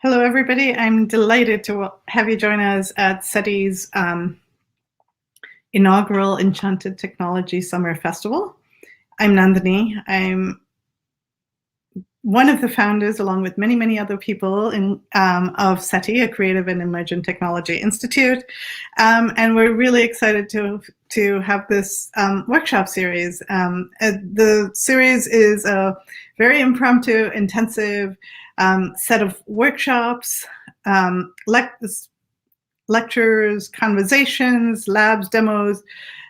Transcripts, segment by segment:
Hello, everybody. I'm delighted to have you join us at CETI's inaugural Enchanted Technology Summer Festival. I'm Nandini. I'm one of the founders, along with many, many other people of CETI, a creative and emergent technology institute. And we're really excited to have this workshop series. The series is a very impromptu, intensive set of workshops, lectures, conversations, labs, demos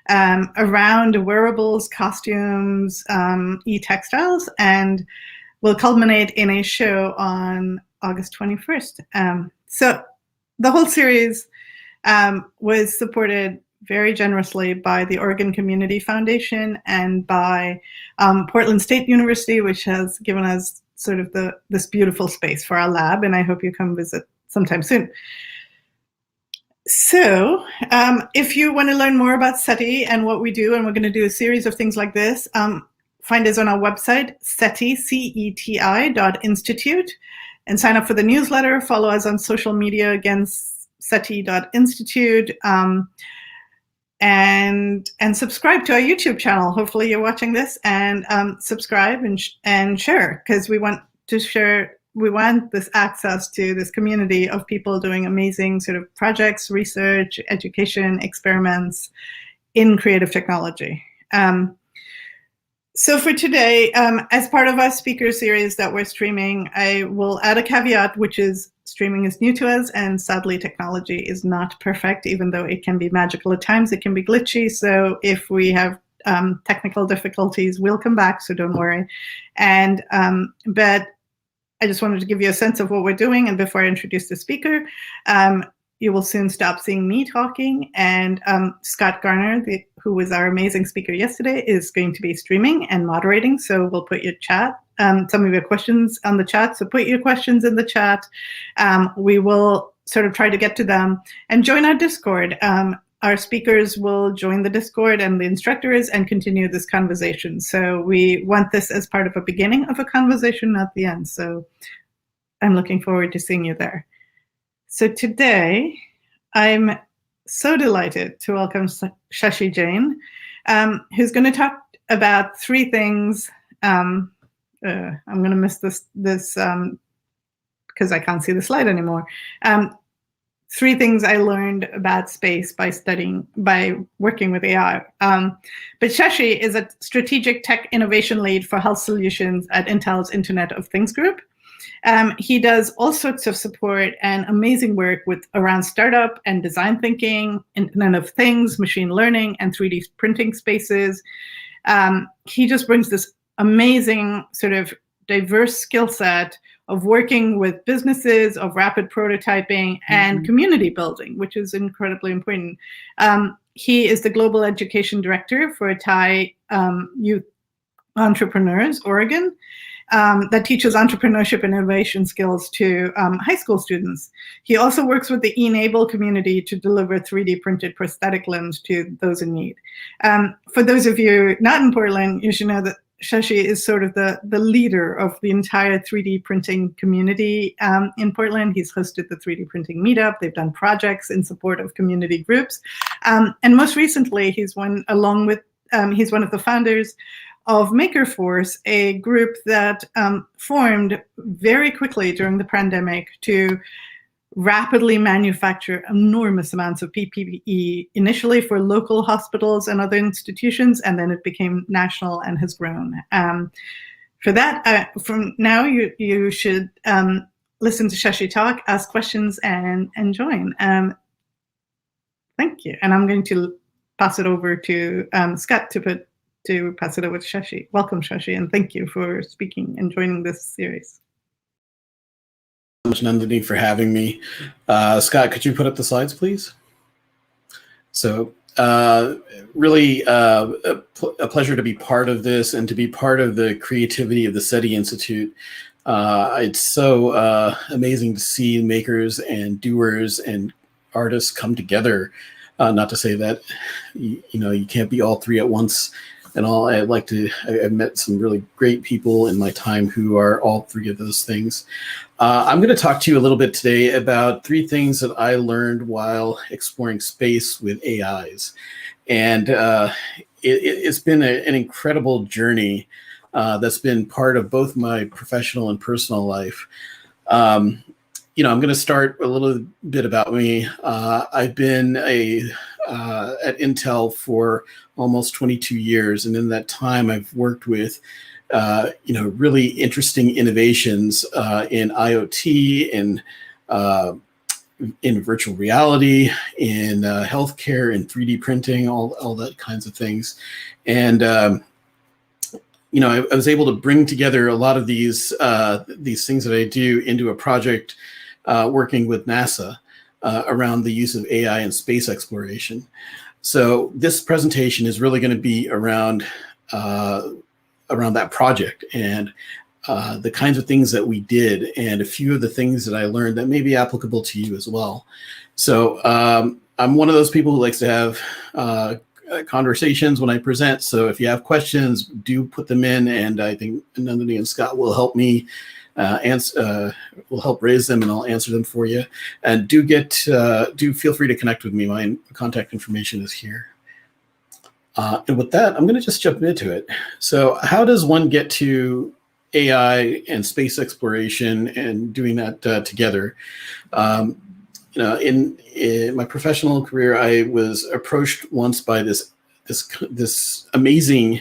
around wearables, costumes, e-textiles, and will culminate in a show on August 21st. So the whole series was supported very generously by the Oregon Community Foundation and by Portland State University, which has given us sort of this beautiful space for our lab, and I hope you come visit sometime soon. So if you want to learn more about CETI and what we do, and we're going to do a series of things like this, find us on our website, CETI, CETI.institute, and sign up for the newsletter. Follow us on social media, again, CETI.institute, and subscribe to our YouTube channel. Hopefully you're watching this, and subscribe and share, because we want to share. We want this access to this community of people doing amazing sort of projects, research, education, experiments in creative technology. So for today, as part of our speaker series that we're streaming, I will add a caveat, which is streaming is new to us, and sadly technology is not perfect. Even though it can be magical at times, it can be glitchy. So if we have technical difficulties, we'll come back, so don't worry. And but I just wanted to give you a sense of what we're doing. And before I introduce the speaker, you will soon stop seeing me talking. And Scott Garner, who was our amazing speaker yesterday, is going to be streaming and moderating. So we'll put your chat, some of your questions on the chat. So put your questions in the chat. We will sort of try to get to them, and join our Discord. Our speakers will join the Discord, and the instructors, and continue this conversation. So we want this as part of a beginning of a conversation, not the end. So I'm looking forward to seeing you there. So today, I'm so delighted to welcome Shashi Jain, who's going to talk about three things. I'm going to miss this because I can't see the slide anymore. Three things I learned about space by working with AI. But Shashi is a strategic tech innovation lead for health solutions at Intel's Internet of Things group. He does all sorts of support and amazing work around startup and design thinking, Internet of Things, machine learning, and 3D printing spaces. He just brings this amazing sort of diverse skill set of working with businesses, of rapid prototyping, and community building, which is incredibly important. He is the Global Education Director for Thai Youth Entrepreneurs, Oregon, that teaches entrepreneurship and innovation skills to high school students. He also works with the eNable community to deliver 3D printed prosthetic limbs to those in need. For those of you not in Portland, you should know that Shashi is sort of the leader of the entire 3D printing community in Portland. He's hosted the 3D printing meetup. They've done projects in support of community groups. And most recently, he's one of the founders of MakerForce, a group that formed very quickly during the pandemic to rapidly manufacture enormous amounts of PPE, initially for local hospitals and other institutions, and then it became national and has grown. For that, from now, you should listen to Shashi talk, ask questions, and join. Thank you. And I'm going to pass it over to Scott to pass it over to Shashi. Welcome, Shashi, and thank you for speaking and joining this series. Much, Nandini, for having me. Scott, could you put up the slides, please? So really a pleasure to be part of this and to be part of the creativity of the CETI Institute. It's so amazing to see makers and doers and artists come together. Not to say that you can't be all three at once, and all. I've met some really great people in my time who are all three of those things. I'm going to talk to you a little bit today about three things that I learned while exploring space with AIs. And it's been an incredible journey that's been part of both my professional and personal life. I'm going to start a little bit about me. I've been at Intel for almost 22 years, and in that time, I've worked with really interesting innovations in IoT, in virtual reality, in healthcare, in 3D printing, all that kinds of things. And I was able to bring together a lot of these things that I do into a project working with NASA around the use of AI in space exploration. So this presentation is really going to be around that project and the kinds of things that we did, and a few of the things that I learned that may be applicable to you as well. So I'm one of those people who likes to have conversations when I present. So if you have questions, do put them in, and I think Nandini and Scott will help me will help raise them, and I'll answer them for you. And do feel free to connect with me. My contact information is here. And with that, I'm going to just jump into it. So how does one get to AI and space exploration and doing that together? In my professional career, I was approached once by this amazing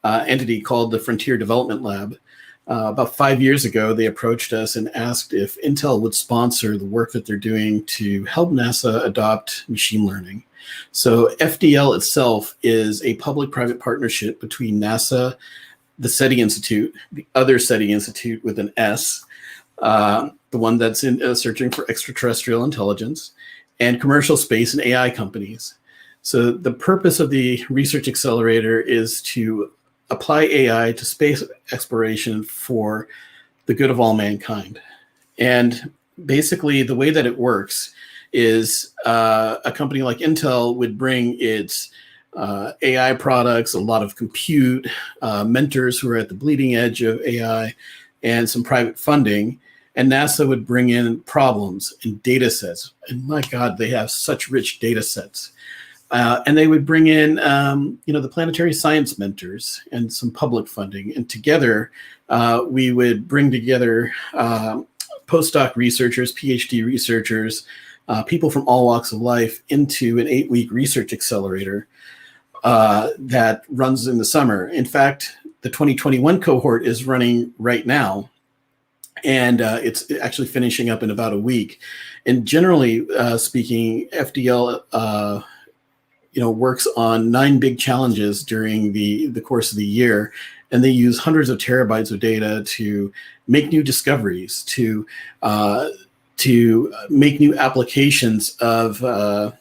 entity called the Frontier Development Lab. About 5 years ago, they approached us and asked if Intel would sponsor the work that they're doing to help NASA adopt machine learning. So FDL itself is a public-private partnership between NASA, the SETI Institute, the other SETI Institute with an S, the one that's searching for extraterrestrial intelligence, and commercial space and AI companies. So the purpose of the research accelerator is to apply AI to space exploration for the good of all mankind. And basically the way that it works is a company like Intel would bring its AI products, a lot of compute, mentors who are at the bleeding edge of AI, and some private funding. And NASA would bring in problems and data sets. And my God, they have such rich data sets. And they would bring in, the planetary science mentors and some public funding. And together, we would bring together postdoc researchers, PhD researchers, people from all walks of life into an 8-week research accelerator that runs in the summer. In fact, the 2021 cohort is running right now, and it's actually finishing up in about a week. And generally speaking, FDL works on 9 big challenges during the course of the year, and they use hundreds of terabytes of data to make new discoveries, to make new applications of for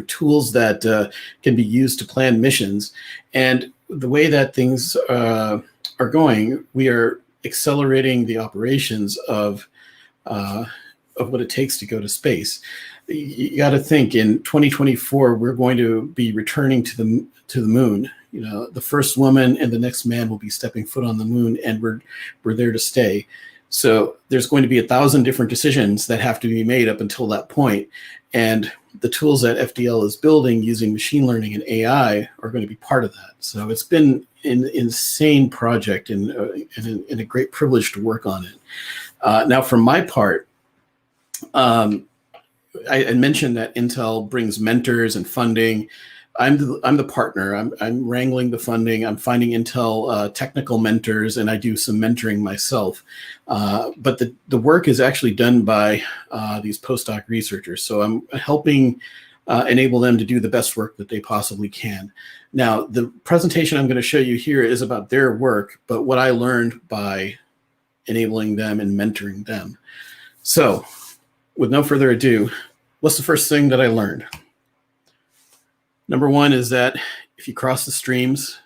tools that can be used to plan missions. And the way that things are going, we are accelerating the operations of what it takes to go to space. You got to think, in 2024, we're going to be returning to the moon. The first woman and the next man will be stepping foot on the moon, and we're there to stay. So there's going to be 1,000 different decisions that have to be made up until that point. And the tools that FDL is building using machine learning and AI are going to be part of that. So it's been an insane project and a great privilege to work on it. Now, for my part, I mentioned that Intel brings mentors and funding. I'm the partner. I'm wrangling the funding. I'm finding Intel technical mentors, and I do some mentoring myself. But the work is actually done by these postdoc researchers. So I'm helping enable them to do the best work that they possibly can. Now, the presentation I'm going to show you here is about their work, but what I learned by enabling them and mentoring them. So with no further ado, what's the first thing that I learned? Number one is that if you cross the streams,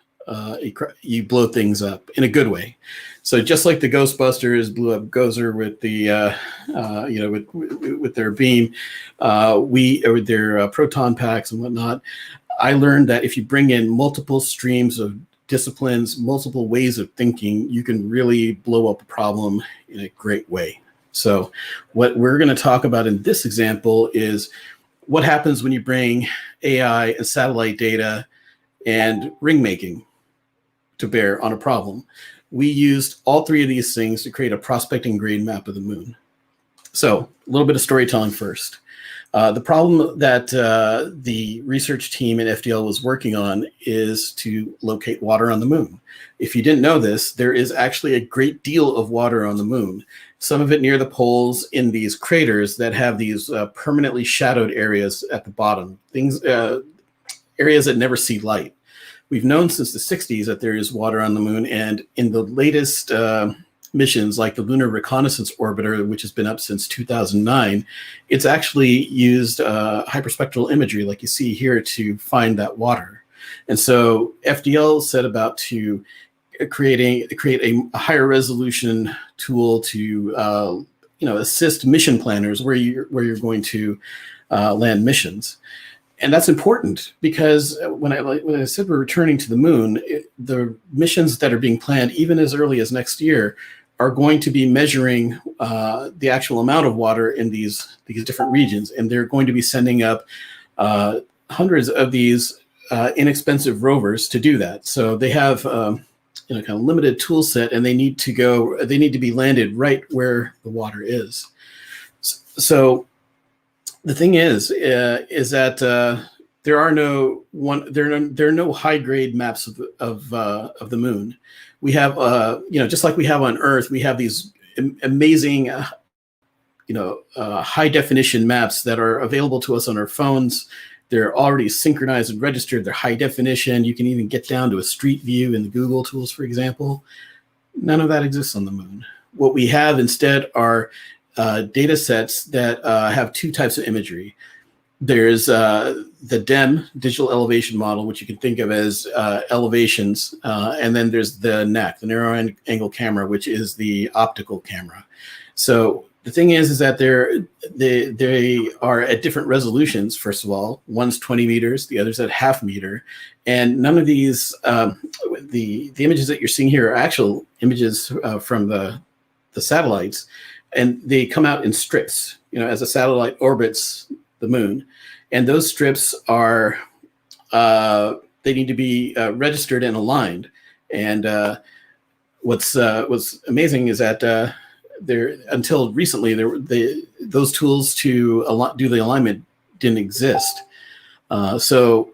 you blow things up in a good way. So just like the Ghostbusters blew up Gozer with the, with their beam, with their proton packs and whatnot, I learned that if you bring in multiple streams of disciplines, multiple ways of thinking, you can really blow up a problem in a great way. So what we're going to talk about in this example is what happens when you bring AI and satellite data and ring making to bear on a problem. We used all three of these things to create a prospecting grade map of the moon. So a little bit of storytelling first. The problem that the research team at FDL was working on is to locate water on the moon. If you didn't know this, there is actually a great deal of water on the moon, some of it near the poles in these craters that have these permanently shadowed areas at the bottom, areas that never see light. We've known since the 60s that there is water on the moon, and in the latest missions like the Lunar Reconnaissance Orbiter, which has been up since 2009, it's actually used hyperspectral imagery like you see here to find that water. And so FDL set about to create a higher resolution tool to assist mission planners where you're going to land missions. And that's important because when I said we're returning to the moon, the missions that are being planned even as early as next year are going to be measuring the actual amount of water in these different regions, and they're going to be sending up hundreds of these inexpensive rovers to do that. So they have kind of limited tool set, and they need to be landed right where the water is. So the thing is that there are no high grade maps of the moon. We have just like we have on Earth, we have these amazing high definition maps that are available to us on our phones. They're already synchronized and registered. They're high definition. You can even get down to a street view in the Google tools, for example. None of that exists on the moon. What we have instead are data sets that have two types of imagery. There's the DEM, digital elevation model, which you can think of as elevations, and then there's the NAC, the narrow angle camera, which is the optical camera. So the thing is that they are at different resolutions. First of all, one's 20 meters, the other's at ½ meter, and none of these the images that you're seeing here are actual images from the satellites, and they come out in strips. As a satellite orbits the moon, and those strips are they need to be registered and aligned. And what's amazing is that until recently those tools to do the alignment didn't exist. So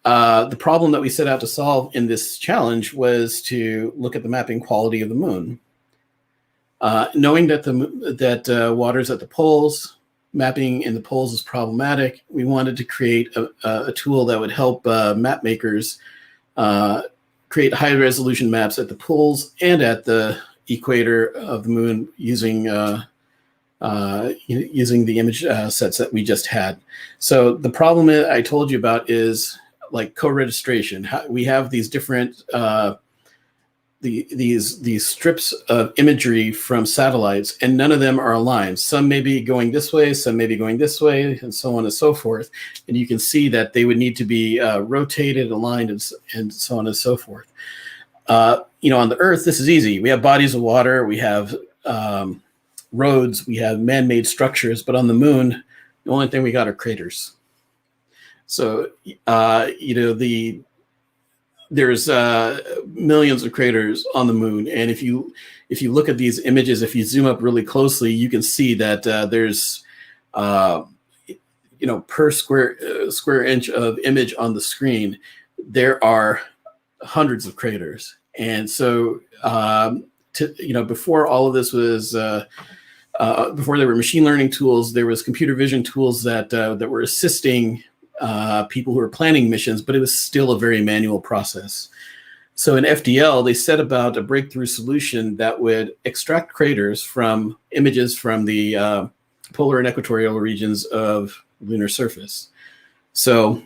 the problem that we set out to solve in this challenge was to look at the mapping quality of the moon, knowing that water's at the poles. Mapping in the poles is problematic. We wanted to create a tool that would help map makers create high resolution maps at the poles and at the equator of the moon using the image sets that we just had. So the problem I told you about is like co-registration. We have these different these strips of imagery from satellites, and none of them are aligned. Some may be going this way, some may be going this way, and so on and so forth. And you can see that they would need to be rotated, aligned, and so on and so forth. On the Earth, this is easy. We have bodies of water, we have roads, we have man-made structures, but on the moon, the only thing we got are craters. So, there's millions of craters on the moon, and if you look at these images, if you zoom up really closely, you can see that there's per square inch of image on the screen, there are hundreds of craters. And so before all of this was before there were machine learning tools, there was computer vision tools that were assisting people who were planning missions, but it was still a very manual process. So in FDL, they set about a breakthrough solution that would extract craters from images from the polar and equatorial regions of the lunar surface. So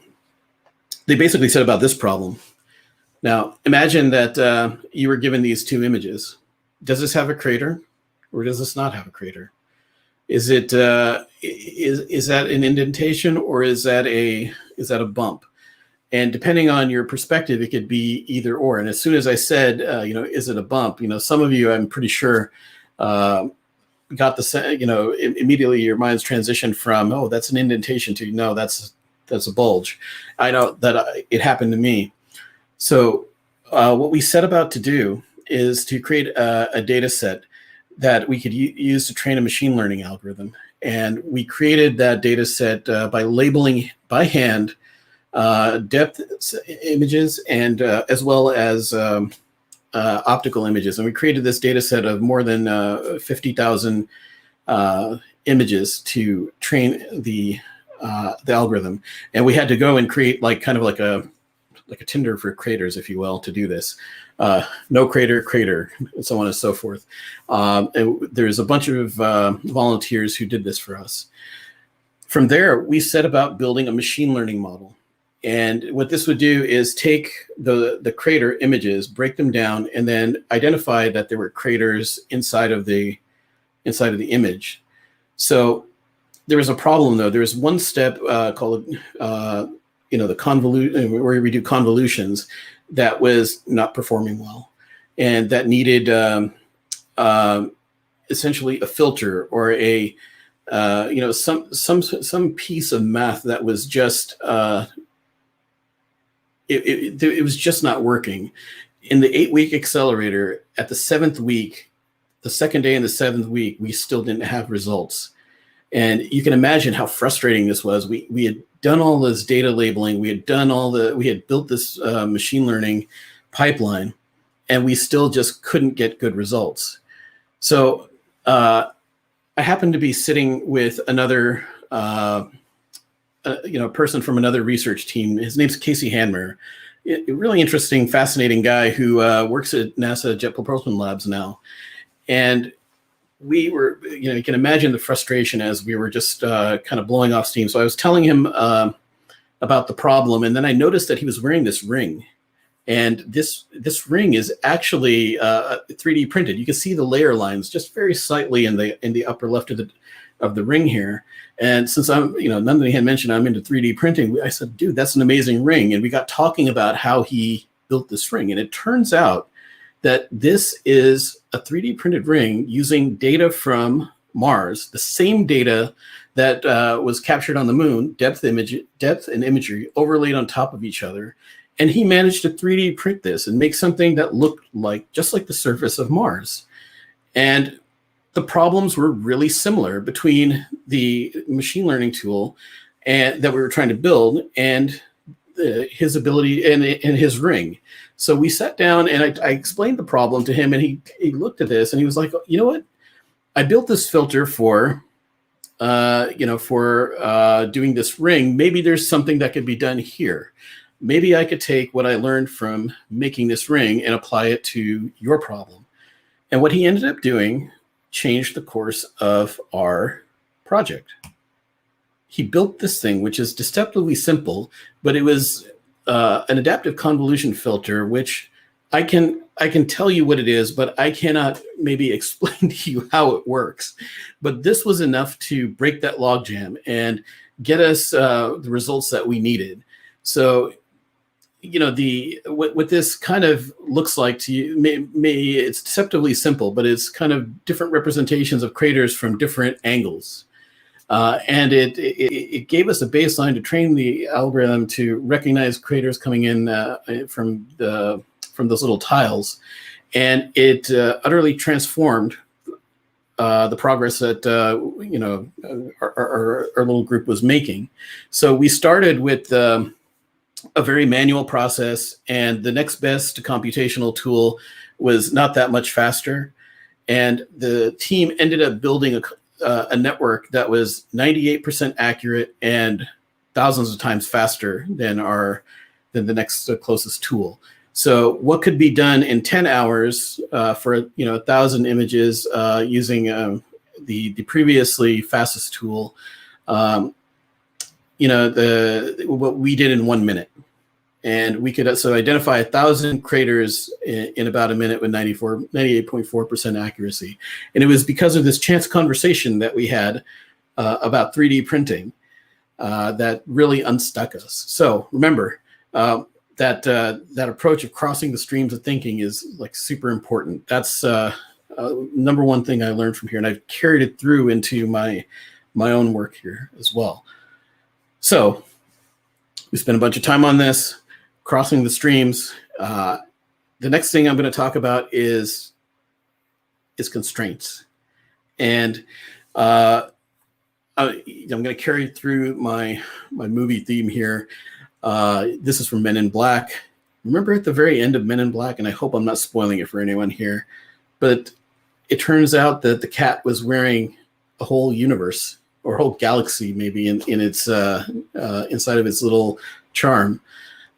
they basically set about this problem. Now, imagine that you were given these two images. Does this have a crater, or does this not have a crater? Is it is that an indentation, or is that a bump? And depending on your perspective, it could be either or. And as soon as I said, is it a bump? Some of you, I'm pretty sure, got the, immediately your mind's transitioned from, oh, that's an indentation, to, no, that's a bulge. I know that it happened to me. So what we set about to do is to create a data set that we could use to train a machine learning algorithm. And we created that data set by labeling by hand depth images and as well as optical images. And we created this data set of more than 50,000 images to train the algorithm. And we had to go and create kind of like a Tinder for craters, if you will, to do this. No crater, and so on and so forth. And there's a bunch of volunteers who did this for us. From there, we set about building a machine learning model. And what this would do is take the crater images, break them down, and then identify that there were craters inside of the image. So there was a problem, though. There was one step called the convolution, where we do convolutions, that was not performing well, and that needed essentially a filter or a some piece of math that was just it was just not working. In the 8-week accelerator, at the 7th week, the second day in the 7th week, we still didn't have results. And you can imagine how frustrating this was. We had done all this data labeling. We had built this machine learning pipeline, and we still just couldn't get good results. So I happened to be sitting with another person from another research team. His name's Casey Hanmer, a really interesting, fascinating guy who works at NASA Jet Propulsion Labs now. And we were, you can imagine the frustration as we were just kind of blowing off steam. So I was telling him about the problem, and then I noticed that he was wearing this ring. And this ring is actually 3D printed. You can see the layer lines just very slightly in the upper left of the ring here. And since Nandini had mentioned I'm into 3D printing, I said, dude, that's an amazing ring. And we got talking about how he built this ring. And it turns out that this is a 3D printed ring using data from Mars, the same data that was captured on the moon, depth and imagery overlaid on top of each other. And he managed to 3D print this and make something that looked just like the surface of Mars. And the problems were really similar between the machine learning tool that we were trying to build and his ability and his ring. So we sat down and I explained the problem to him, and he looked at this and he was like, you know what? I built this filter for doing this ring. Maybe there's something that could be done here. Maybe I could take what I learned from making this ring and apply it to your problem. And what he ended up doing changed the course of our project. He built this thing, which is deceptively simple, but it was an adaptive convolution filter, which I can tell you what it is, but I cannot maybe explain to you how it works. But this was enough to break that logjam and get us the results that we needed. So, what this kind of looks like to you, it's deceptively simple, but it's kind of different representations of craters from different angles. And it gave us a baseline to train the algorithm to recognize craters coming in from those little tiles, and it utterly transformed the progress that our little group was making. So we started with a very manual process, and the next best computational tool was not that much faster, and the team ended up building a network that was 98% accurate and thousands of times faster than the next closest tool. So what could be done in 10 hours for 1,000 images using the previously fastest tool, what we did in 1 minute. And we could identify 1,000 craters in about a minute with 98.4% accuracy. And it was because of this chance conversation that we had about 3D printing that really unstuck us. So remember, that approach of crossing the streams of thinking is like super important. That's number one thing I learned from here, and I've carried it through into my own work here as well. So we spent a bunch of time on this, crossing the streams. The next thing I'm going to talk about is constraints, and I'm going to carry through my movie theme here. This is from Men in Black. Remember at the very end of Men in Black, and I hope I'm not spoiling it for anyone here, but it turns out that the cat was wearing a whole universe or a whole galaxy, maybe in its inside of its little charm.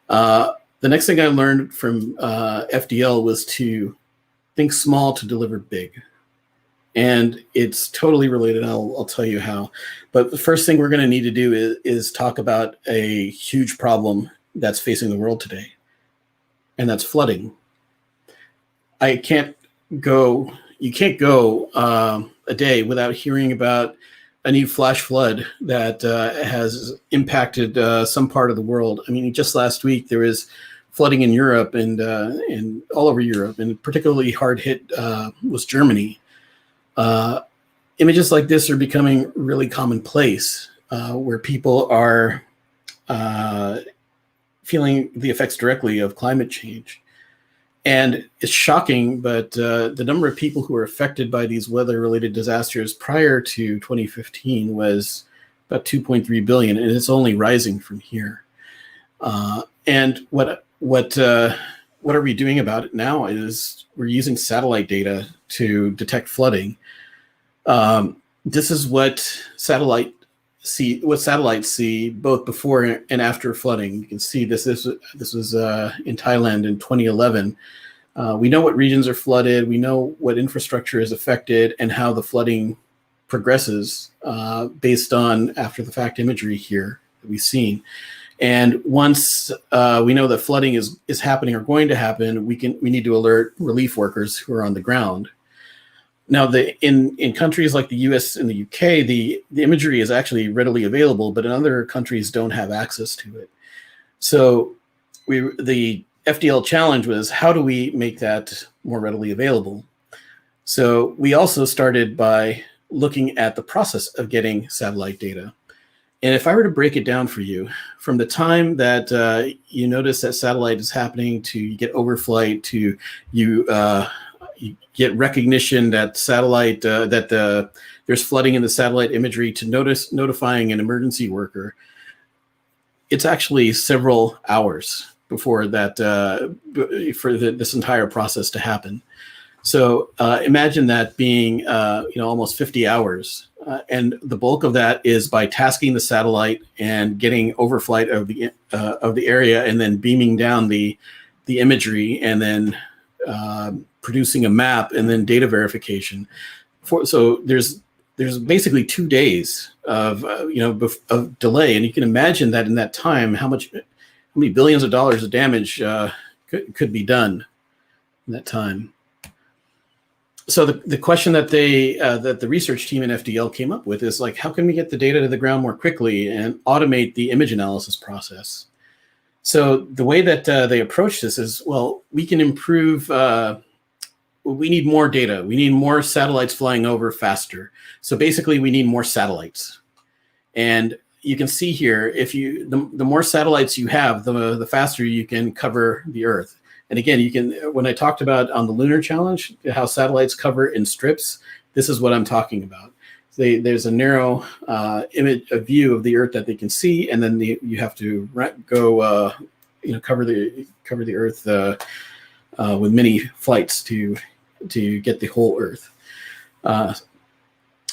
The next thing I learned from FDL was to think small to deliver big. And it's totally related. I'll tell you how. But the first thing we're going to need to do is talk about a huge problem that's facing the world today, and that's flooding. You can't go a day without hearing about a new flash flood that has impacted some part of the world. I mean, just last week there was flooding in Europe and all over Europe, and particularly hard hit was Germany. Images like this are becoming really commonplace, where people are feeling the effects directly of climate change. And it's shocking, but the number of people who were affected by these weather-related disasters prior to 2015 was about 2.3 billion, and it's only rising from here. And what are we doing about it now is we're using satellite data to detect flooding. This is what satellites see both before and after flooding. You can see this was in Thailand in 2011. We know what regions are flooded. We know what infrastructure is affected and how the flooding progresses based on after the fact imagery here that we've seen. And once we know that flooding is happening or going to happen, we need to alert relief workers who are on the ground. Now, in countries like the US and the UK, the imagery is actually readily available, but in other countries don't have access to it. So the FDL challenge was, how do we make that more readily available? So we also started by looking at the process of getting satellite data. And if I were to break it down for you, from the time that you notice that satellite is happening to you get overflight to you get recognition that satellite there's flooding in the satellite imagery to notifying an emergency worker, it's actually several hours before that for this entire process to happen. So imagine that being almost 50 hours, and the bulk of that is by tasking the satellite and getting overflight of the area, and then beaming down the imagery, and then producing a map, and then data verification. So there's basically 2 days of delay, and you can imagine that in that time how many billions of dollars of damage could be done in that time. So the question that that the research team in FDL came up with is, like, how can we get the data to the ground more quickly and automate the image analysis process? So the way that they approach this is, well, we can improve. We need more data. We need more satellites flying over faster. So basically, we need more satellites. And you can see here, the more satellites you have, the faster you can cover the Earth. And again, when I talked about on the Lunar Challenge, how satellites cover in strips, this is what I'm talking about. There's a narrow a view of the Earth that they can see, and then you have to go, cover the Earth with many flights to get the whole Earth.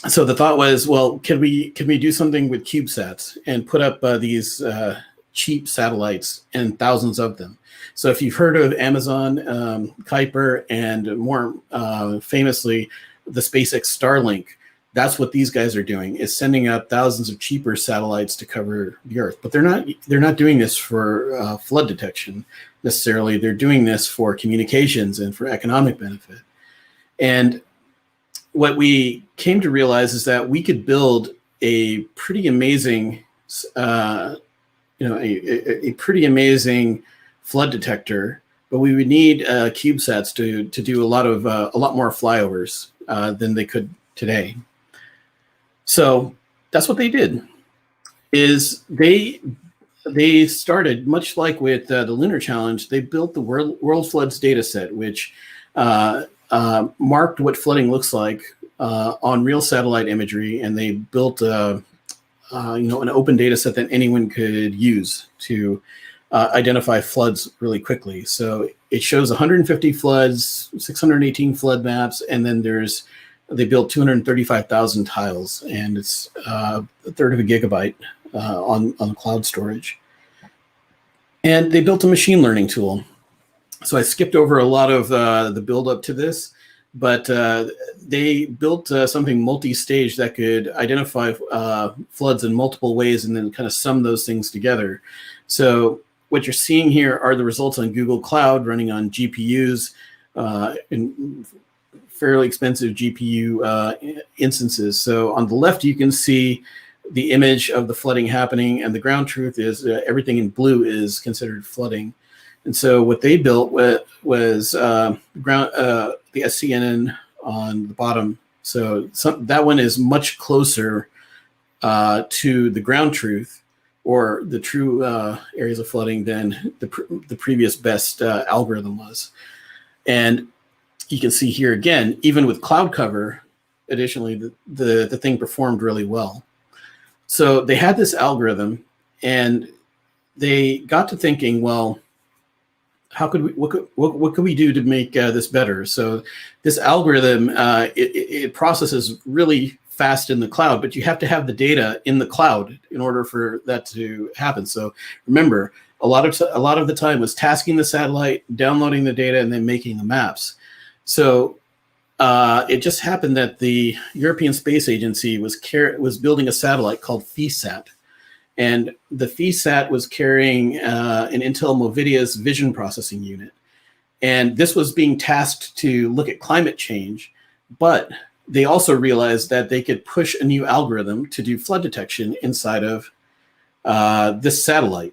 So the thought was, well, can we do something with CubeSats and put up these cheap satellites and thousands of them? So if you've heard of Amazon, Kuiper, and more famously, the SpaceX Starlink, that's what these guys are doing, is sending out thousands of cheaper satellites to cover the Earth. But they're not doing this for flood detection necessarily. They're doing this for communications and for economic benefit. And what we came to realize is that we could build a pretty amazing a pretty amazing flood detector, but we would need CubeSats to do a lot more flyovers than they could today. So that's what they did. Is they started, much like with the Lunar Challenge, they built the World Floods data set, which marked what flooding looks like on real satellite imagery, and they built an open data set that anyone could use to identify floods really quickly. So it shows 150 floods, 618 flood maps, and then they built 235,000 tiles, and it's a third of a gigabyte on cloud storage. And they built a machine learning tool. So I skipped over a lot of the build up to this, but they built something multi-stage that could identify floods in multiple ways and then kind of sum those things together. So what you're seeing here are the results on Google Cloud running on GPUs in fairly expensive GPU instances. So on the left, you can see the image of the flooding happening, and the ground truth is everything in blue is considered flooding. And so what they built was the SCNN on the bottom. So that one is much closer to the ground truth or the true areas of flooding than the previous best algorithm was. And you can see here again, even with cloud cover, additionally, the thing performed really well. So they had this algorithm, and they got to thinking, well, what could we do to make this better? So this algorithm, it processes really fast in the cloud, but you have to have the data in the cloud in order for that to happen. So remember, a lot of the time was tasking the satellite, downloading the data, and then making the maps. So it just happened that the European Space Agency was building a satellite called FESAT. And the FESAT was carrying an Intel Movidia's vision processing unit. And this was being tasked to look at climate change, but they also realized that they could push a new algorithm to do flood detection inside of this satellite.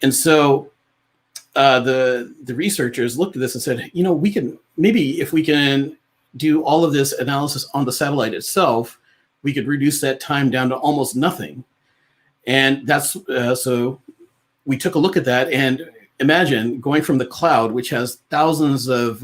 And so the researchers looked at this and said, if we can do all of this analysis on the satellite itself, we could reduce that time down to almost nothing. And that's so we took a look at that, and imagine going from the cloud, which has thousands of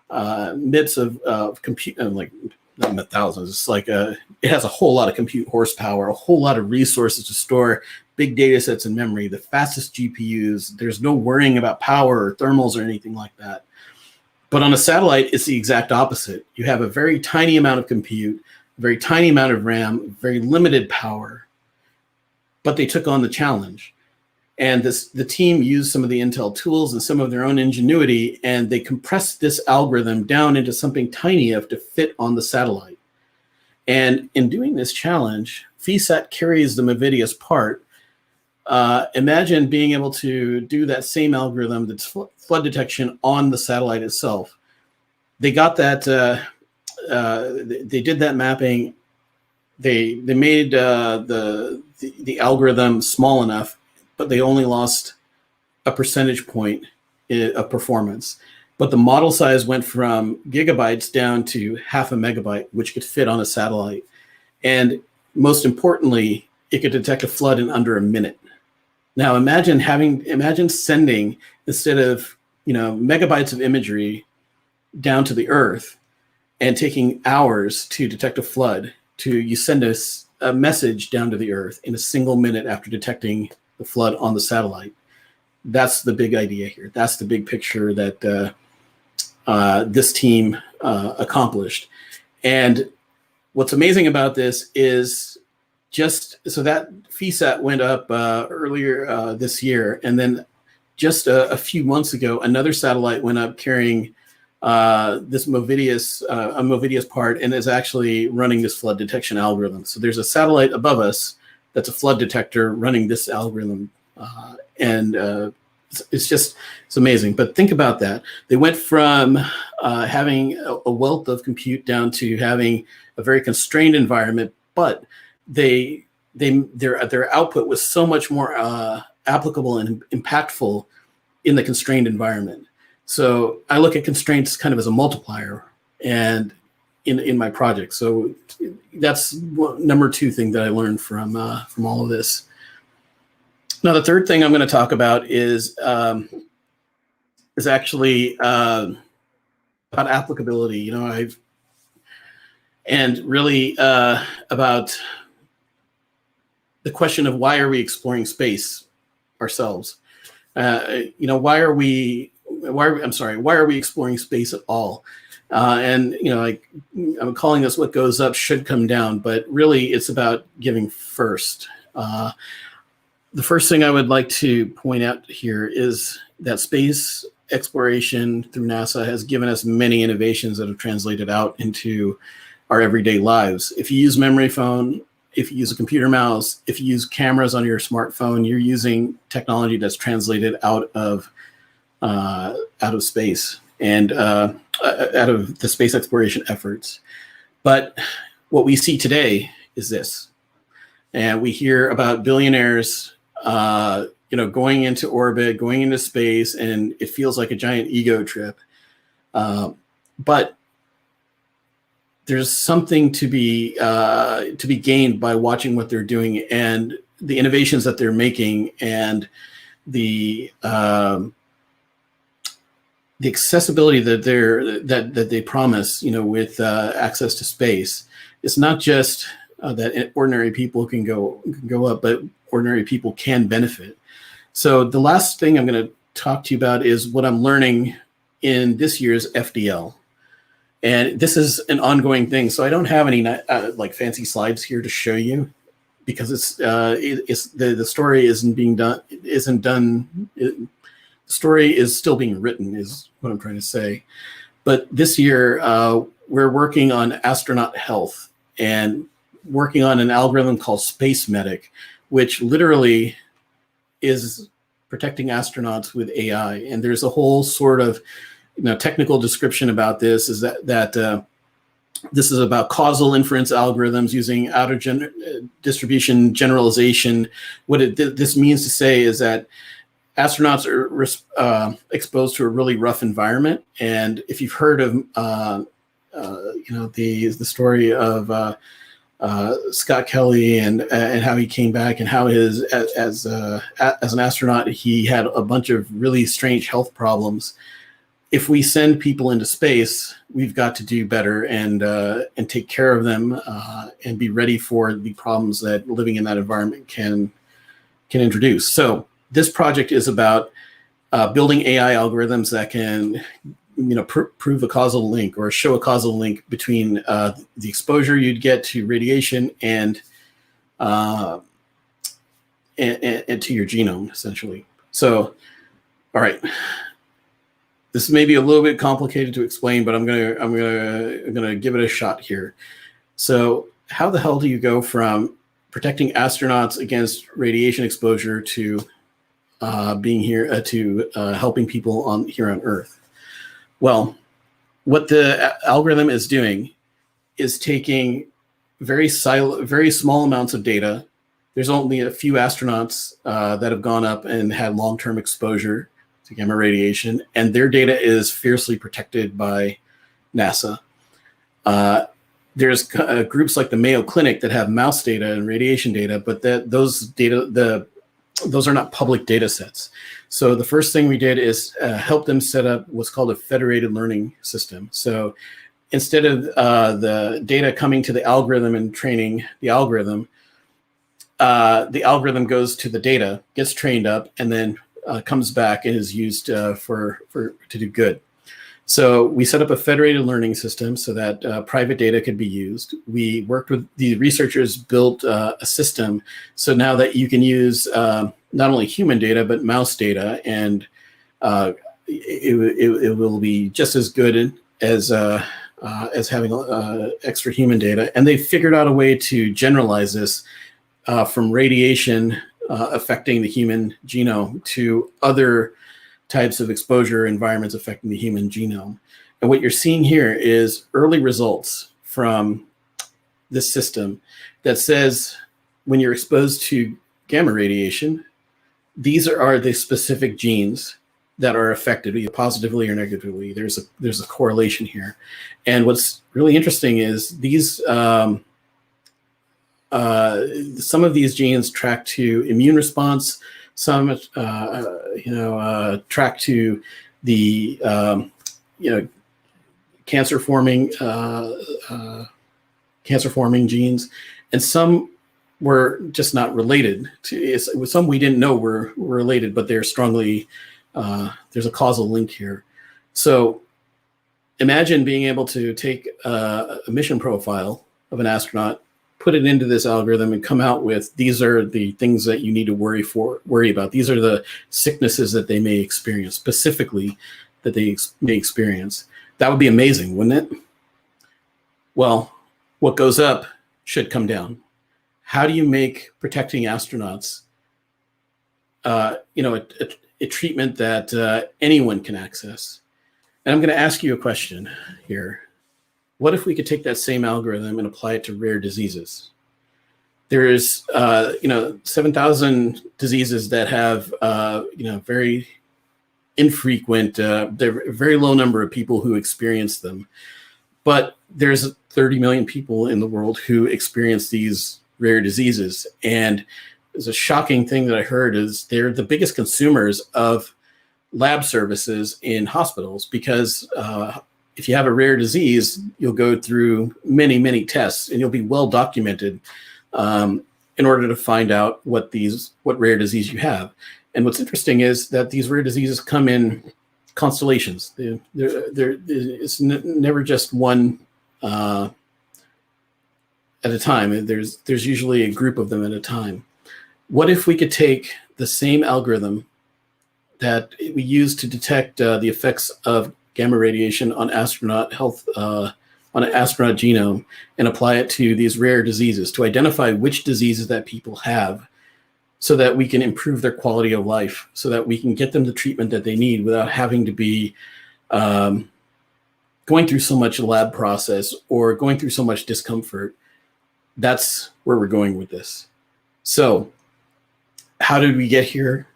MIPS of compute, like not thousands, it's like it has a whole lot of compute horsepower, a whole lot of resources to store big data sets in memory, the fastest GPUs. There's no worrying about power or thermals or anything like that. But on a satellite, it's the exact opposite. You have a very tiny amount of compute, a very tiny amount of RAM, very limited power. But they took on the challenge. And the team used some of the Intel tools and some of their own ingenuity, and they compressed this algorithm down into something tiny enough to fit on the satellite. And in doing this challenge, FESAT carries the Movidia's part. Imagine being able to do that same algorithm, that's flood detection on the satellite itself. They got that, they did that mapping. They made the algorithm small enough, but they only lost a percentage point of performance. But the model size went from gigabytes down to 0.5 megabyte, which could fit on a satellite. And most importantly, it could detect a flood in under a minute. Now imagine sending, instead of megabytes of imagery down to the Earth and taking hours to detect a flood, you send us a message down to the Earth in a single minute after detecting the flood on the satellite. That's the big idea here. That's the big picture that this team accomplished. And what's amazing about this is just so that FESAT went up earlier this year, and then just a few months ago, another satellite went up carrying this Movidia's part, and is actually running this flood detection algorithm. So there's a satellite above us that's a flood detector running this algorithm, and it's amazing. But think about that. They went from having a wealth of compute down to having a very constrained environment, but they their output was so much more applicable and impactful in the constrained environment. So I look at constraints kind of as a multiplier, and in my project. So that's number two thing that I learned from all of this. Now, the third thing I'm going to talk about is actually about applicability. You know, and really about the question of why are we exploring space ourselves? You know, why are we exploring space at all? And you know, like I'm calling this "what goes up should come down," but really it's about giving first. The first thing I would like to point out here is that space exploration through NASA has given us many innovations that have translated out into our everyday lives. If you use memory foam, if you use a computer mouse, if you use cameras on your smartphone, you're using technology that's translated out of space and out of the space exploration efforts. But what we see today is this, and we hear about billionaires, you know, going into orbit, going into space, and it feels like a giant ego trip. But there's something to be gained by watching what they're doing and the innovations that they're making, and the accessibility that they promise, you know, with access to space. It's not just that ordinary people can go up, but ordinary people can benefit. So the last thing I'm going to talk to you about is what I'm learning in this year's FDL. And this is an ongoing thing. So I don't have any like fancy slides here to show you, because the story the story is still being written, is what I'm trying to say. But this year we're working on Astronaut Health and working on an algorithm called Space Medic, which literally is protecting astronauts with AI. And there's a whole sort of, you know, technical description about this, is that this is about causal inference algorithms using outer distribution generalization. What this means to say is that astronauts are exposed to a really rough environment. And if you've heard of you know, the story of Scott Kelly and how he came back, and how as an astronaut he had a bunch of really strange health problems. If we send people into space, we've got to do better and take care of them and be ready for the problems that living in that environment can introduce. So this project is about building AI algorithms that can, you know, prove a causal link or show a causal link between the exposure you'd get to radiation and to your genome, essentially. So, all right. This may be a little bit complicated to explain, but I'm gonna give it a shot here. So, how the hell do you go from protecting astronauts against radiation exposure to being here to helping people here on Earth? Well, what the algorithm is doing is taking very small amounts of data. There's only a few astronauts that have gone up and had long-term exposure to gamma radiation, and their data is fiercely protected by NASA. There's groups like the Mayo Clinic that have mouse data and radiation data, but those are not public data sets. So the first thing we did is help them set up what's called a federated learning system. So instead of the data coming to the algorithm and training the algorithm goes to the data, gets trained up, and then comes back and is used to do good. So we set up a federated learning system so that private data could be used. We worked with the researchers, built a system so now that you can use not only human data but mouse data, and it will be just as good as having extra human data. And they figured out a way to generalize this from radiation affecting the human genome to other types of exposure environments affecting the human genome. And what you're seeing here is early results from this system that says when you're exposed to gamma radiation, these are the specific genes that are affected, either positively or negatively. There's a correlation here. And what's really interesting is these some of these genes track to immune response, some track to the cancer forming genes, and some were just not related to. Some we didn't know were related, but they're strongly there's a causal link here. So imagine being able to take a mission profile of an astronaut, put it into this algorithm, and come out with, these are the things that you need to worry about. These are the sicknesses that they may experience, specifically that they may experience. That would be amazing, wouldn't it? Well, what goes up should come down. How do you make protecting astronauts a treatment that anyone can access? And I'm going to ask you a question here. What if we could take that same algorithm and apply it to rare diseases? There's 7,000 diseases that have very infrequent, they're a very low number of people who experience them. But there's 30 million people in the world who experience these rare diseases. And there's a shocking thing that I heard is they're the biggest consumers of lab services in hospitals, because if you have a rare disease, you'll go through many, many tests, and you'll be well documented in order to find out what rare disease you have. And what's interesting is that these rare diseases come in constellations. It's never just one at a time. There's usually a group of them at a time. What if we could take the same algorithm that we use to detect the effects of gamma radiation on astronaut health, on an astronaut genome, and apply it to these rare diseases to identify which diseases that people have, so that we can improve their quality of life, so that we can get them the treatment that they need without having to be going through so much lab process or going through so much discomfort. That's where we're going with this. So how did we get here?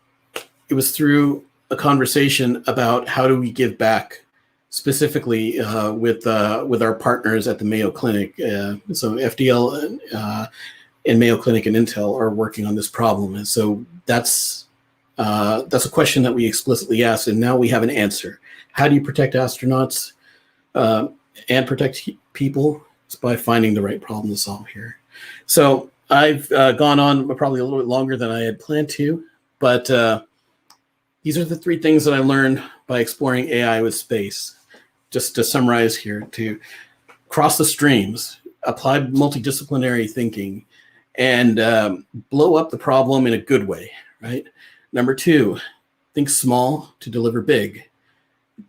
It was through a conversation about how do we give back, specifically with our partners at the Mayo Clinic. So FDL and Mayo Clinic and Intel are working on this problem. And so that's a question that we explicitly asked, and now we have an answer. How do you protect astronauts and protect people? It's by finding the right problem to solve here. So I've gone on probably a little bit longer than I had planned to, but these are the three things that I learned by exploring AI with space. Just to summarize here, to cross the streams, apply multidisciplinary thinking, and blow up the problem in a good way, right? Number two, think small to deliver big.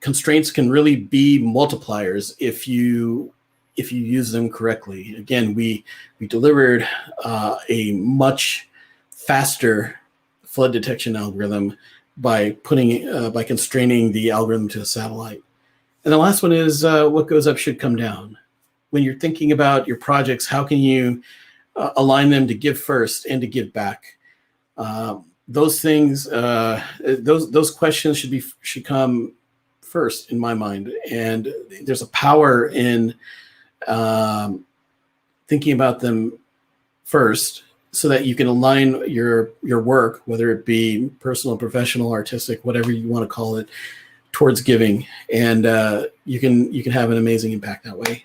Constraints can really be multipliers if you use them correctly. Again, we delivered a much faster flood detection algorithm by constraining the algorithm to a satellite. And the last one is what goes up should come down. When you're thinking about your projects, how can you align them to give first and to give back? Those things, those questions should come first in my mind. And there's a power in thinking about them first, so that you can align your work, whether it be personal, professional, artistic, whatever you want to call it, towards giving, and you can have an amazing impact that way.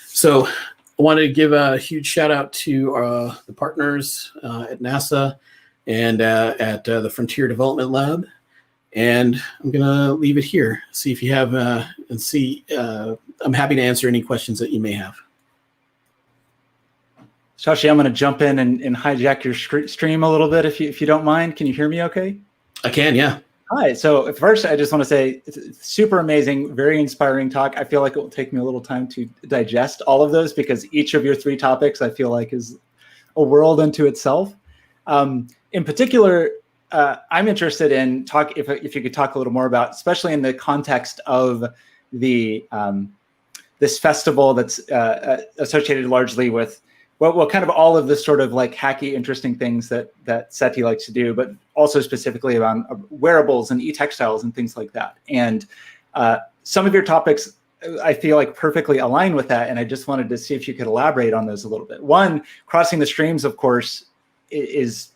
So I wanted to give a huge shout out to the partners at NASA and at the Frontier Development Lab. And I'm gonna leave it here. See if you have I'm happy to answer any questions that you may have. Shashi, I'm going to jump in and hijack your stream a little bit, if you don't mind. Can you hear me okay? I can, yeah. Hi. So first, I just want to say it's super amazing, very inspiring talk. I feel like it will take me a little time to digest all of those, because each of your three topics I feel like is a world unto itself. In particular, I'm interested in if you could talk a little more about, especially in the context of the this festival that's associated largely with well, kind of all of the sort of like hacky, interesting things that CETI likes to do, but also specifically around wearables and e-textiles and things like that. And some of your topics, I feel like perfectly align with that. And I just wanted to see if you could elaborate on those a little bit. One, crossing the streams, of course, is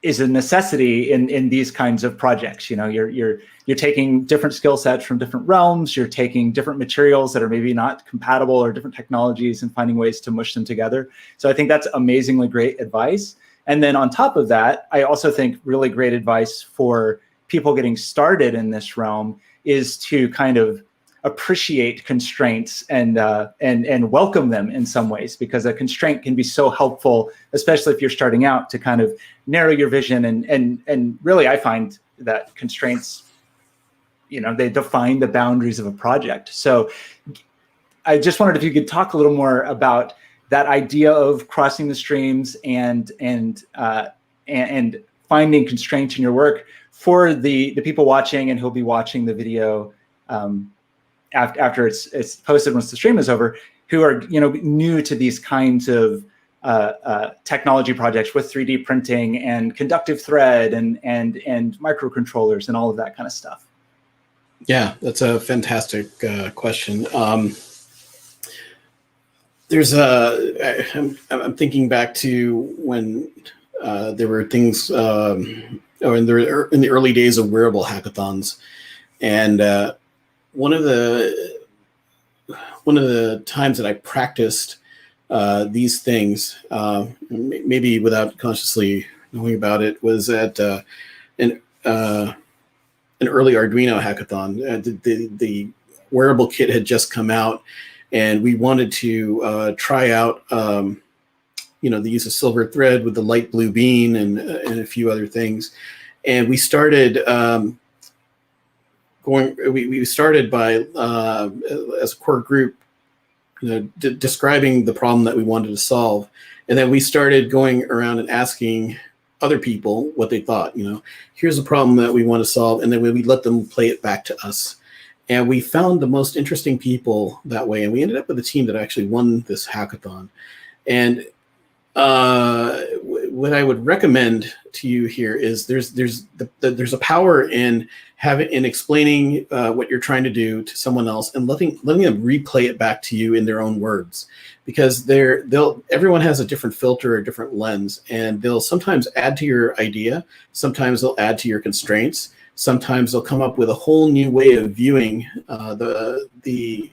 a necessity in these kinds of projects. You know, you're taking different skill sets from different realms. You're taking different materials that are maybe not compatible or different technologies and finding ways to mush them together. So I think that's amazingly great advice. And then on top of that, I also think really great advice for people getting started in this realm is to kind of appreciate constraints and welcome them in some ways, because a constraint can be so helpful, especially if you're starting out, to kind of narrow your vision. And really, I find that constraints, you know, they define the boundaries of a project. So I just wondered if you could talk a little more about that idea of crossing the streams and finding constraints in your work for the people watching and who'll be watching the video after it's posted once the stream is over, who are, you know, new to these kinds of technology projects with 3D printing and conductive thread and microcontrollers and all of that kind of stuff. Yeah, that's a fantastic question. I'm thinking back to when there were things, or in the early days of wearable hackathons, and one of the times that I practiced these things, maybe without consciously knowing about it, was at an early Arduino hackathon. The wearable kit had just come out, and we wanted to try out, you know, the use of silver thread with the light blue bean and a few other things. And we started we started by, as a core group, you know, describing the problem that we wanted to solve. And then we started going around and asking other people what they thought. You know, here's a problem that we want to solve. And then we let them play it back to us. And we found the most interesting people that way. And we ended up with a team that actually won this hackathon. And what I would recommend to you here is there's a power in explaining what you're trying to do to someone else and letting them replay it back to you in their own words, because everyone has a different filter or different lens, and they'll sometimes add to your idea, sometimes they'll add to your constraints, sometimes they'll come up with a whole new way of viewing the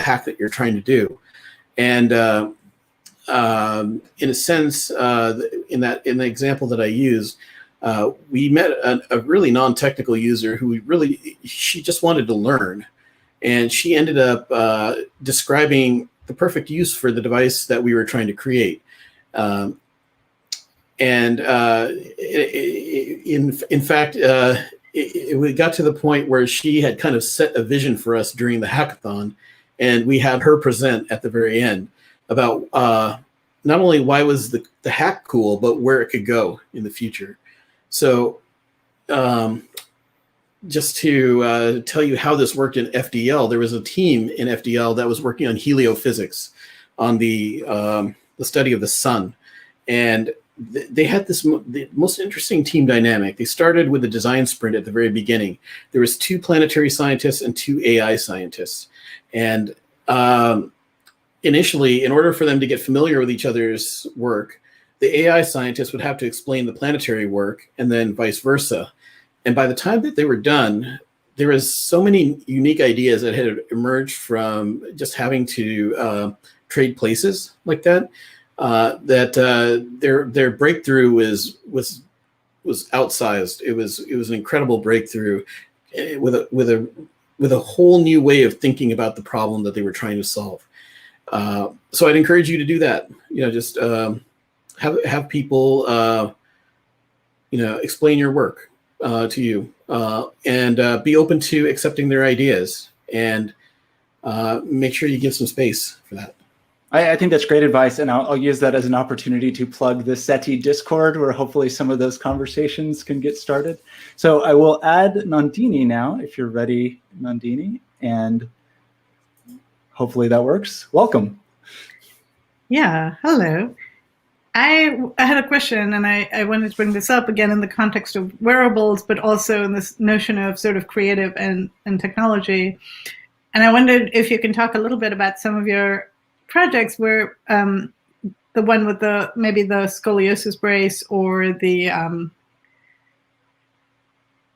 hack that you're trying to do. And in a sense, in the example that I used, we met a really non-technical user who she just wanted to learn, and she ended up describing the perfect use for the device that we were trying to create. In fact, we got to the point where she had kind of set a vision for us during the hackathon, and we had her present at the very end about not only why was the hack cool, but where it could go in the future. So just to tell you how this worked in FDL, there was a team in FDL that was working on heliophysics, on the study of the sun. And they had the most interesting team dynamic. They started with a design sprint at the very beginning. There was 2 planetary scientists and 2 AI scientists. And initially, in order for them to get familiar with each other's work, the AI scientists would have to explain the planetary work, and then vice versa. And by the time that they were done, there was so many unique ideas that had emerged from just having to trade places like that, that their breakthrough was outsized. It was an incredible breakthrough with a whole new way of thinking about the problem that they were trying to solve. So I'd encourage you to do that. You know, just have people, explain your work to you, and be open to accepting their ideas, and make sure you give some space for that. I think that's great advice, and I'll use that as an opportunity to plug the CETI Discord, where hopefully some of those conversations can get started. So I will add Nandini now, if you're ready, Nandini, and hopefully that works. Welcome. Yeah, hello. I had a question, and I wanted to bring this up again in the context of wearables, but also in this notion of sort of creative and technology. And I wondered if you can talk a little bit about some of your projects where the one with maybe the scoliosis brace or the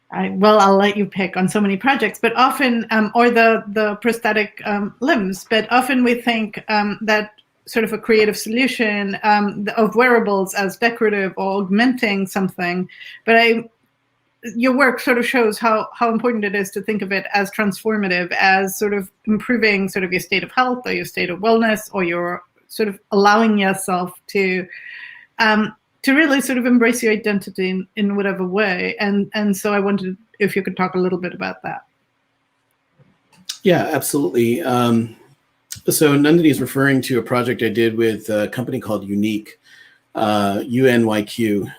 I'll let you pick on so many projects, but often, or the prosthetic limbs, but often we think that sort of a creative solution of wearables as decorative or augmenting something. But your work sort of shows how important it is to think of it as transformative, as sort of improving sort of your state of health or your state of wellness, or you're sort of allowing yourself to really sort of embrace your identity in whatever way. And so I wondered if you could talk a little bit about that. Yeah, absolutely. So Nandini is referring to a project I did with a company called Unique, UNYQ.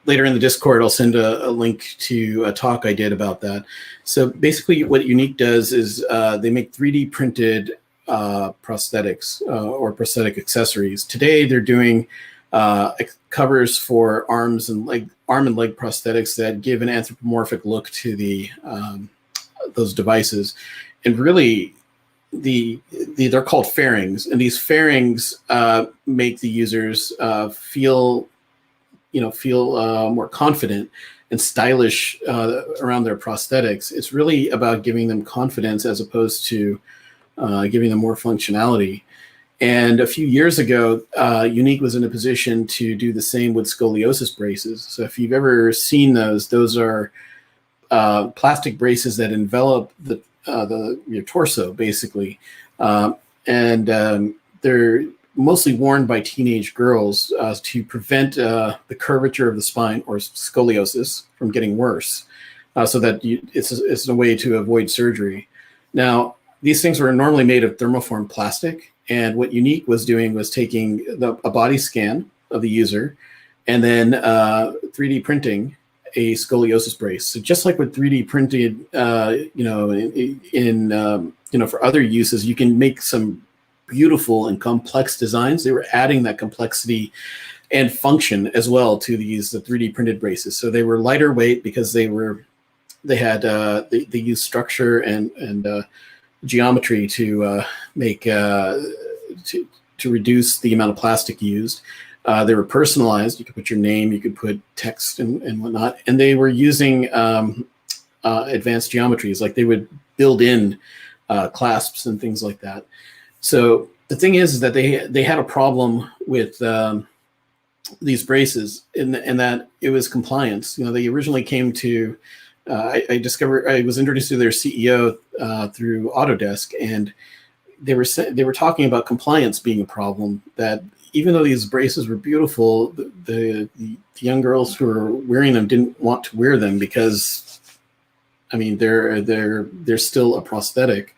Later in the Discord, I'll send a link to a talk I did about that. So basically what Unique does is they make 3D printed prosthetics or prosthetic accessories. Today, they're doing covers for arm and leg prosthetics that give an anthropomorphic look to those devices. And really, they're called fairings, and these fairings make the users feel more confident and stylish around their prosthetics. It's really about giving them confidence as opposed to giving them more functionality. And a few years ago, Unique was in a position to do the same with scoliosis braces. So if you've ever seen those are plastic braces that envelop your torso, basically. And they're mostly worn by teenage girls to prevent the curvature of the spine or scoliosis from getting worse, so that it's a way to avoid surgery. Now, these things were normally made of thermoform plastic, and what Unique was doing was taking a body scan of the user and then 3D printing a scoliosis brace. So just like with 3D printed, for other uses, you can make some beautiful and complex designs. They were adding that complexity and function as well to the 3D printed braces. So they were lighter weight because they used structure and geometry to make to reduce the amount of plastic used. They were personalized. You could put your name, you could put text and whatnot. And they were using advanced geometries, like they would build in clasps and things like that. So the thing is that they had a problem with these braces in that it was compliance. They originally came to, I was introduced to their CEO through Autodesk, and they were talking about compliance being a problem, that even though these braces were beautiful, the young girls who were wearing them didn't want to wear them because, I mean, they're still a prosthetic.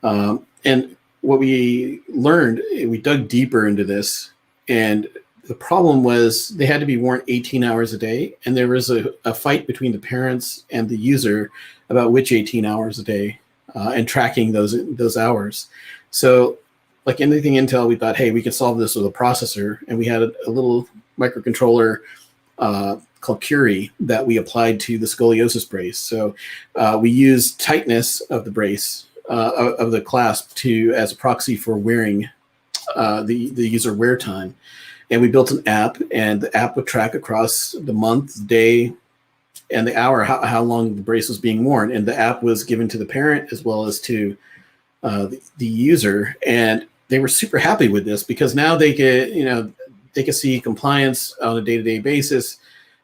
And what we learned, we dug deeper into this, and the problem was they had to be worn 18 hours a day, and there was a fight between the parents and the user about which 18 hours a day, and tracking those hours. So, like anything Intel, we thought, hey, we can solve this with a processor, and we had a little microcontroller called Curie that we applied to the scoliosis brace. So we used tightness of the brace, of the clasp, as a proxy for wearing the user wear time. And we built an app, and the app would track across the month, day, and the hour how long the brace was being worn. And the app was given to the parent as well as to the user. And they were super happy with this because now they could see compliance on a day-to-day basis,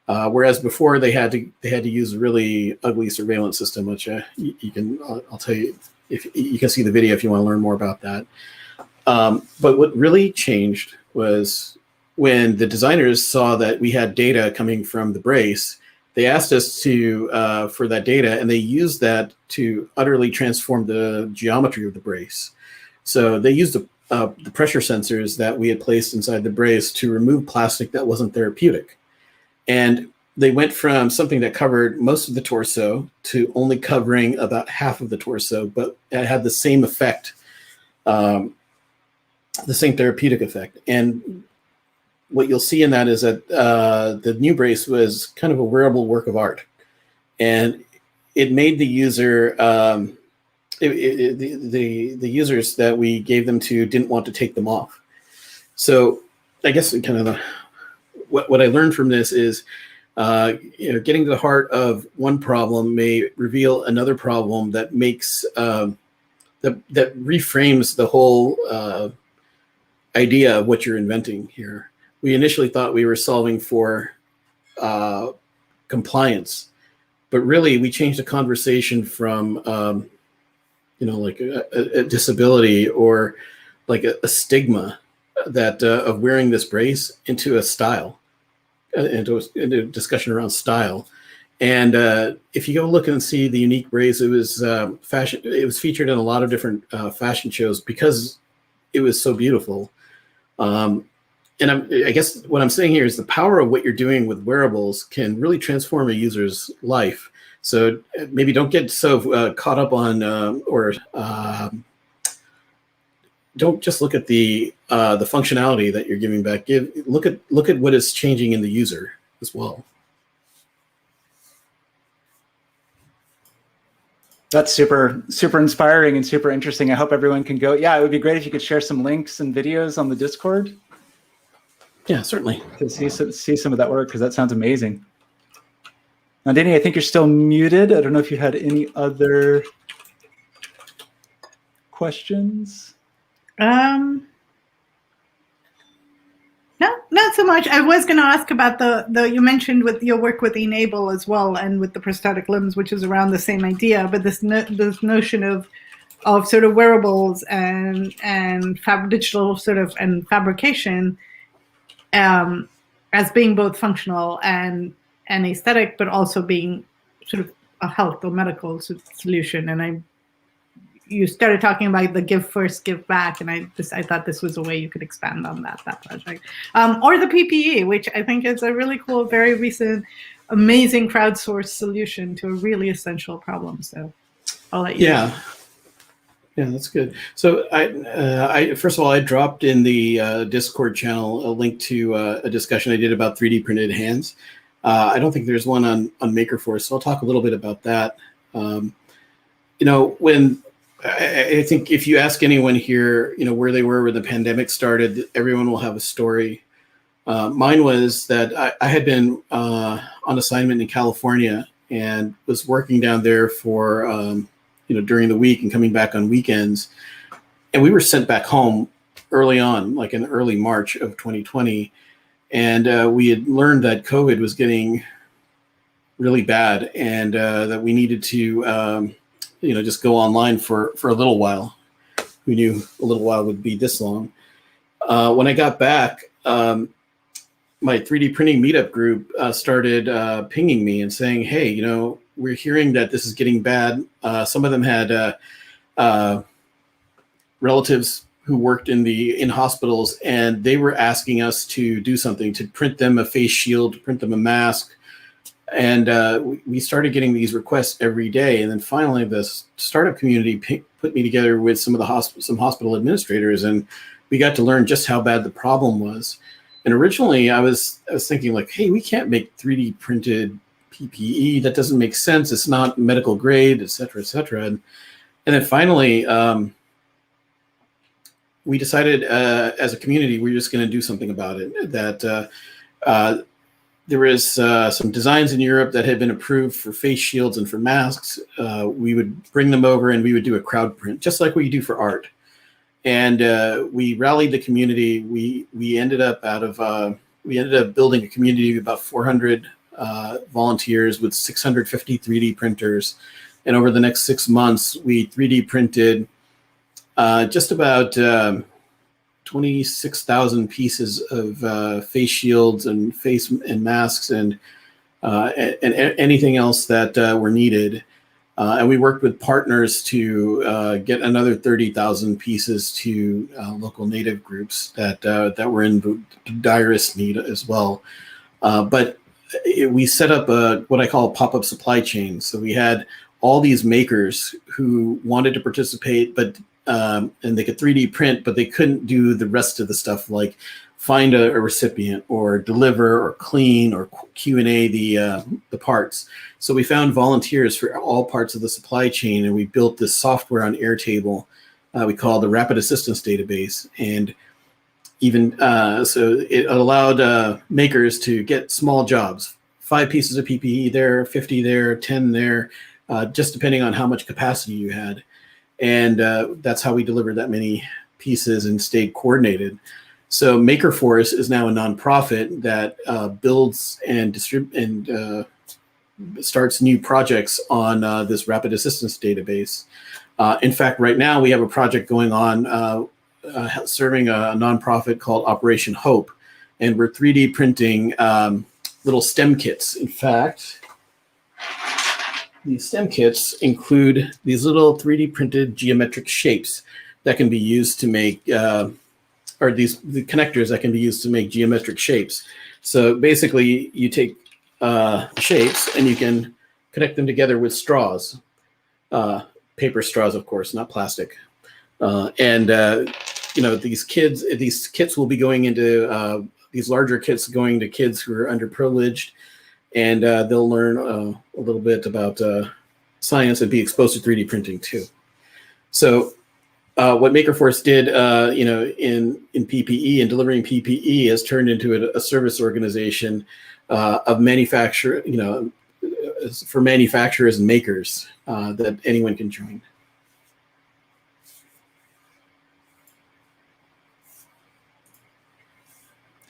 whereas before they had to use a really ugly surveillance system, which I'll tell you, if you can see the video if you want to learn more about that. But what really changed was when the designers saw that we had data coming from the brace. They asked us for that data, and they used that to utterly transform the geometry of the brace. So they used the pressure sensors that we had placed inside the brace to remove plastic that wasn't therapeutic. And they went from something that covered most of the torso to only covering about half of the torso, but it had the same effect the same therapeutic effect. And what you'll see in that is that the new brace was kind of a wearable work of art, and it made the user, the users that we gave them to didn't want to take them off. So I guess kind of what I learned from this is, getting to the heart of one problem may reveal another problem that makes that reframes the whole idea of what you're inventing here. We initially thought we were solving for compliance, but really we changed the conversation from like a disability or like a stigma that of wearing this brace into a style, into a discussion around style. And if you go look and see the unique brace, it was fashion. It was featured in a lot of different fashion shows because it was so beautiful. And I guess what I'm saying here is the power of what you're doing with wearables can really transform a user's life. So maybe don't get so caught up on or don't just look at the functionality that you're giving back. Look at what is changing in the user as well. That's super inspiring and super interesting. I hope everyone can go. Yeah, it would be great if you could share some links and videos on the Discord. Yeah, certainly. To see some of that work, because that sounds amazing. Now, Danny, I think you're still muted. I don't know if you had any other questions. No, not so much. I was going to ask about the you mentioned with your work with Enable as well, and with the prosthetic limbs, which is around the same idea, but this notion of sort of wearables and digital sort of and fabrication as being both functional and aesthetic, but also being sort of a health or medical solution. And you started talking about the give first, give back, and I thought this was a way you could expand on that project. Or the PPE, which I think is a really cool, very recent, amazing crowdsourced solution to a really essential problem. So I'll let you know. Yeah, that's good. So I first of all, I dropped in the Discord channel a link to a discussion I did about 3D printed hands. I don't think there's one on MakerForce, so I'll talk a little bit about that. When I think if you ask anyone here, where they were when the pandemic started, everyone will have a story. Mine was that I had been on assignment in California and was working down there for, during the week and coming back on weekends. And we were sent back home early on, like in early March of 2020. And we had learned that COVID was getting really bad and that we needed to, just go online for a little while. We knew a little while would be this long. When I got back, my 3D printing meetup group started pinging me and saying, hey, we're hearing that this is getting bad. Some of them had relatives who worked in hospitals, and they were asking us to do something, to print them a face shield, print them a mask. And we started getting these requests every day. And then finally, the startup community put me together with some hospital administrators, and we got to learn just how bad the problem was. And originally, I was thinking like, hey, we can't make 3D printed PPE. That doesn't make sense. It's not medical grade, et cetera, et cetera. And then finally, we decided as a community, we're just going to do something about it. That there was some designs in Europe that had been approved for face shields and for masks. We would bring them over and we would do a crowd print, just like what you do for art. And we rallied the community. We ended up building a community of about 400 volunteers with 650 3D printers. And over the next 6 months, we 3D printed just about 26,000 pieces of face shields and face and masks and anything else that were needed. And we worked with partners to get another 30,000 pieces to local native groups that were in the direst need as well. But we set up what I call a pop-up supply chain. So we had all these makers who wanted to participate, but and they could 3D print, but they couldn't do the rest of the stuff like find a recipient or deliver or clean or Q&A the parts. So we found volunteers for all parts of the supply chain, and we built this software on Airtable we call the Rapid Assistance Database. And even so it allowed makers to get small jobs, 5 pieces of PPE there, 50 there, 10 there, just depending on how much capacity you had. And that's how we delivered that many pieces and stayed coordinated. So MakerForce is now a nonprofit that builds and starts new projects on this rapid assistance database. In fact, right now we have a project going on serving a nonprofit called Operation Hope, and we're 3D printing little STEM kits. In fact, these STEM kits include these little 3D printed geometric shapes that can be used to make, or the connectors that can be used to make geometric shapes. So basically, you take shapes and you can connect them together with straws, paper straws, of course, not plastic. You know, these kits will be going into these larger kits going to kids who are underprivileged, and they'll learn a little bit about science and be exposed to 3D printing too. So what MakerForce did, you know, in PPE and delivering PPE has turned into a service organization of manufacture, you know, for manufacturers and makers that anyone can join.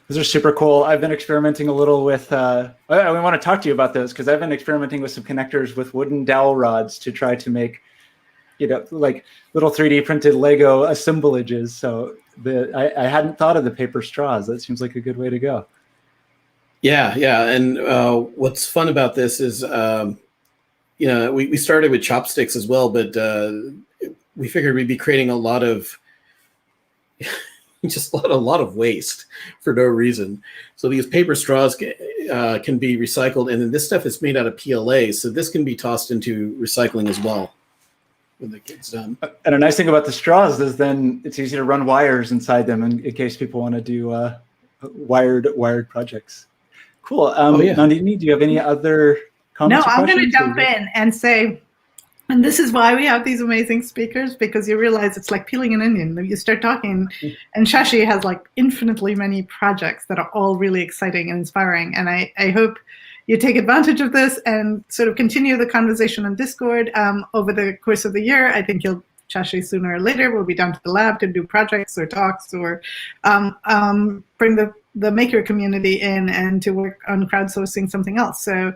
Those are super cool. I've been experimenting a little with, I want to talk to you about those because I've been experimenting with some connectors with wooden dowel rods to try to make, you know, like little 3D printed Lego assemblages. So I hadn't thought of the paper straws. That seems like a good way to go. Yeah, yeah. And what's fun about this is, you know, we started with chopsticks as well, but we figured we'd be creating a lot of just a lot of waste for no reason. So these paper straws can be recycled, and then this stuff is made out of PLA, so this can be tossed into recycling as well when it gets done. And a nice thing about the straws is then it's easy to run wires inside them in case people want to do wired projects. Cool. Yeah. Nandini, do you have any other comments? No, I'm going to jump in and say, and this is why we have these amazing speakers, because you realize it's like peeling an onion. You start talking, and Shashi has like infinitely many projects that are all really exciting and inspiring. And I hope you take advantage of this and sort of continue the conversation on Discord over the course of the year. I think Shashi, sooner or later, will be down to the lab to do projects or talks or bring the maker community in and to work on crowdsourcing something else. So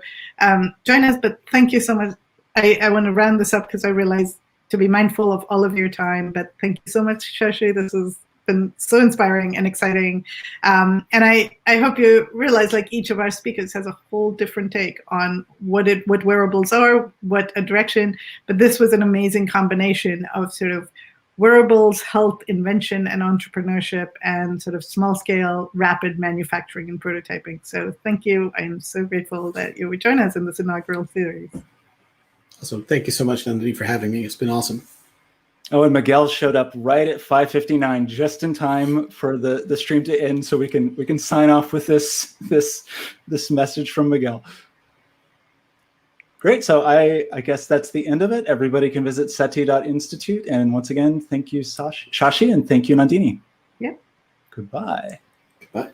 join us, but thank you so much. I want to round this up because I realize to be mindful of all of your time, but thank you so much, Shashi. This has been so inspiring and exciting. And I hope you realize, like, each of our speakers has a whole different take on what wearables are, what a direction, but this was an amazing combination of sort of wearables, health, invention, and entrepreneurship, and sort of small scale, rapid manufacturing and prototyping. So thank you. I'm so grateful that you would join us in this inaugural series. Awesome. Thank you so much, Nandini, for having me. It's been awesome. Oh, and Miguel showed up right at 5:59, just in time for the stream to end, so we can sign off with this message from Miguel. Great. So I guess that's the end of it. Everybody can visit CETI.institute. And once again, thank you, Shashi, and thank you, Nandini. Yeah. Goodbye. Goodbye.